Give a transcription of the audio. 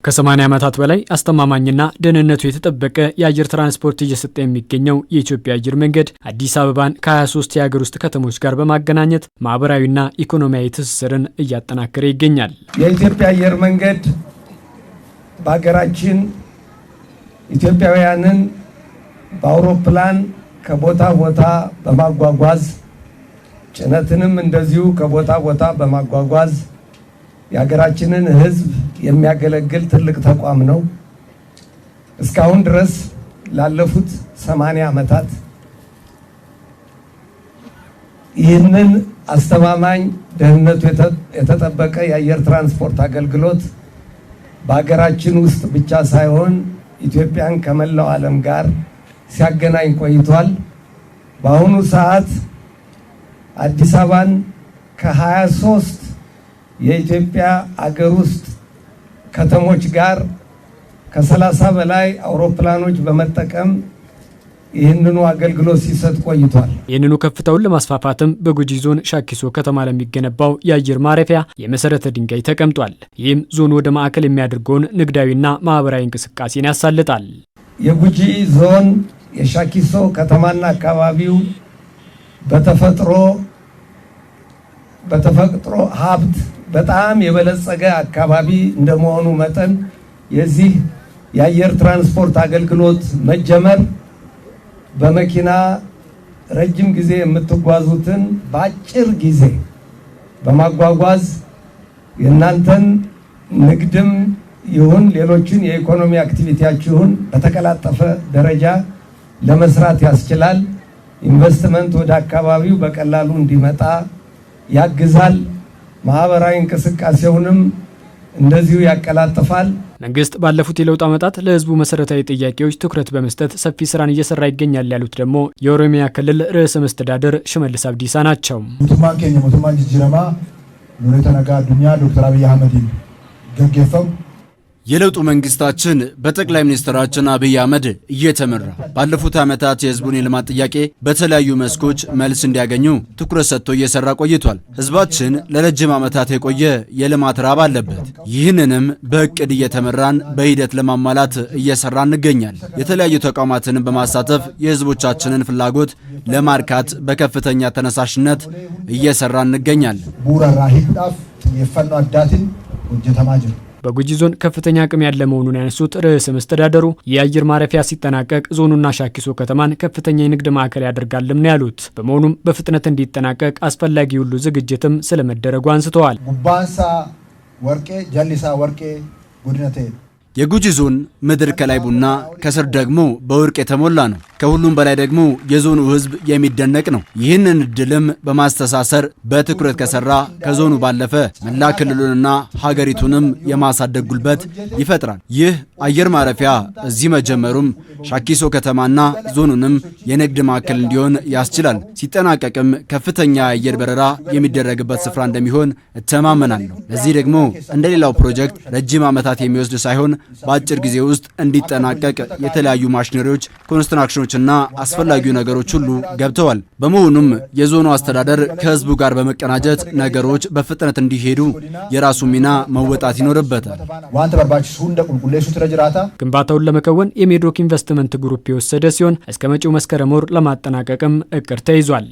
ከ80 ዓመታት በላይ አስተማማኝና ደህንነቱ የተጠበቀ የአየር ትራንስፖርት እየሰጠ የሚገኘው የኢትዮጵያ አየር መንገድ አዲስ አበባን ከ23 የሀገር ውስጥ ከተሞች ጋር በማገናኘት ማህበራዊና ኢኮኖሚያዊ ትስስርን እያጠናከረ ይገኛል። የኢትዮጵያ አየር መንገድ በሀገራችን ኢትዮጵያውያንን በአውሮፕላን ከቦታ ቦታ በማጓጓዝ ጭነትንም እንደዚሁ ከቦታ ቦታ በማጓጓዝ የሀገራችንን ሕዝብ የሚያገለግል ትልቅ ተቋም ነው። እስካሁን ድረስ ላለፉት 80 ዓመታት ይህንን አስተማማኝ ደህንነቱ የተጠበቀ የአየር ትራንስፖርት አገልግሎት በሀገራችን ውስጥ ብቻ ሳይሆን ኢትዮጵያን ከመላው ዓለም ጋር ሲያገናኝ ቆይቷል። በአሁኑ ሰዓት አዲስ አበባን ከ23 የኢትዮጵያ አገር ውስጥ ከተሞች ጋር ከ30 በላይ አውሮፕላኖች በመጠቀም ይህንኑ አገልግሎት ሲሰጥ ቆይቷል። ይህንኑ ከፍታውን ለማስፋፋትም በጉጂ ዞን ሻኪሶ ከተማ ለሚገነባው የአየር ማረፊያ የመሰረተ ድንጋይ ተቀምጧል። ይህም ዞኑ ወደ ማዕከል የሚያደርገውን ንግዳዊና ማህበራዊ እንቅስቃሴን ያሳልጣል። የጉጂ ዞን የሻኪሶ ከተማና አካባቢው በተፈጥሮ ሀብት በጣም የበለጸገ አካባቢ እንደመሆኑ መጠን የዚህ የአየር ትራንስፖርት አገልግሎት መጀመር በመኪና ረጅም ጊዜ የምትጓዙትን በአጭር ጊዜ በማጓጓዝ የእናንተን ንግድም ይሁን ሌሎችን የኢኮኖሚ አክቲቪቲያችሁን በተቀላጠፈ ደረጃ ለመስራት ያስችላል። ኢንቨስትመንት ወደ አካባቢው በቀላሉ እንዲመጣ ያግዛል። ማህበራዊ እንቅስቃሴውንም እንደዚሁ ያቀላጥፋል። መንግስት ባለፉት የለውጥ ዓመታት ለህዝቡ መሰረታዊ ጥያቄዎች ትኩረት በመስጠት ሰፊ ስራን እየሰራ ይገኛል ያሉት ደግሞ የኦሮሚያ ክልል ርዕሰ መስተዳድር ሽመልስ አብዲሳ ናቸው። ሞቱማን ጅጅረማ ኑሬተ ነጋ አዱኛ ዶክተር አብይ አህመድ ገገፈው የለውጡ መንግስታችን በጠቅላይ ሚኒስትራችን አብይ አህመድ እየተመራ ባለፉት ዓመታት የህዝቡን የልማት ጥያቄ በተለያዩ መስኮች መልስ እንዲያገኙ ትኩረት ሰጥቶ እየሰራ ቆይቷል። ህዝባችን ለረጅም ዓመታት የቆየ የልማት ራብ አለበት። ይህንንም በእቅድ እየተመራን በሂደት ለማሟላት እየሰራ እንገኛለን። የተለያዩ ተቋማትን በማሳተፍ የህዝቦቻችንን ፍላጎት ለማርካት በከፍተኛ ተነሳሽነት እየሰራ እንገኛለን። ቡራራ ሂዳፍ የፈኑ አዳትን ወጀተማጅ በጉጂ ዞን ከፍተኛ አቅም ያለ መሆኑን ያነሱት ርዕሰ መስተዳደሩ የአየር ማረፊያ ሲጠናቀቅ ዞኑና ሻኪሶ ከተማን ከፍተኛ የንግድ ማዕከል ያደርጋልም ነው ያሉት። በመሆኑም በፍጥነት እንዲጠናቀቅ አስፈላጊ ሁሉ ዝግጅትም ስለመደረጉ አንስተዋል። ጉባንሳ ወርቄ ጀሊሳ ወርቄ ጉድነቴ የጉጂ ዞን ምድር ከላይ ቡና ከስር ደግሞ በወርቅ የተሞላ ነው። ከሁሉም በላይ ደግሞ የዞኑ ህዝብ የሚደነቅ ነው። ይህንን እድልም በማስተሳሰር በትኩረት ከሰራ ከዞኑ ባለፈ መላ ክልሉንና ሀገሪቱንም የማሳደግ ጉልበት ይፈጥራል። ይህ አየር ማረፊያ እዚህ መጀመሩም ሻኪሶ ከተማና ዞኑንም የንግድ ማዕከል እንዲሆን ያስችላል። ሲጠናቀቅም ከፍተኛ የአየር በረራ የሚደረግበት ስፍራ እንደሚሆን እተማመናለሁ። ለዚህ ደግሞ እንደሌላው ፕሮጀክት ረጅም ዓመታት የሚወስድ ሳይሆን በአጭር ጊዜ ውስጥ እንዲጠናቀቅ የተለያዩ ማሽነሪዎች፣ ኮንስትራክሽኖችና አስፈላጊው ነገሮች ሁሉ ገብተዋል። በመሆኑም የዞኑ አስተዳደር ከህዝቡ ጋር በመቀናጀት ነገሮች በፍጥነት እንዲሄዱ የራሱ ሚና መወጣት ይኖርበታል። ግንባታውን ለመከወን የሜድሮክ ኢንቨስትመንት ግሩፕ የወሰደ ሲሆን እስከ መጪው መስከረም ወር ለማጠናቀቅም እቅድ ተይዟል።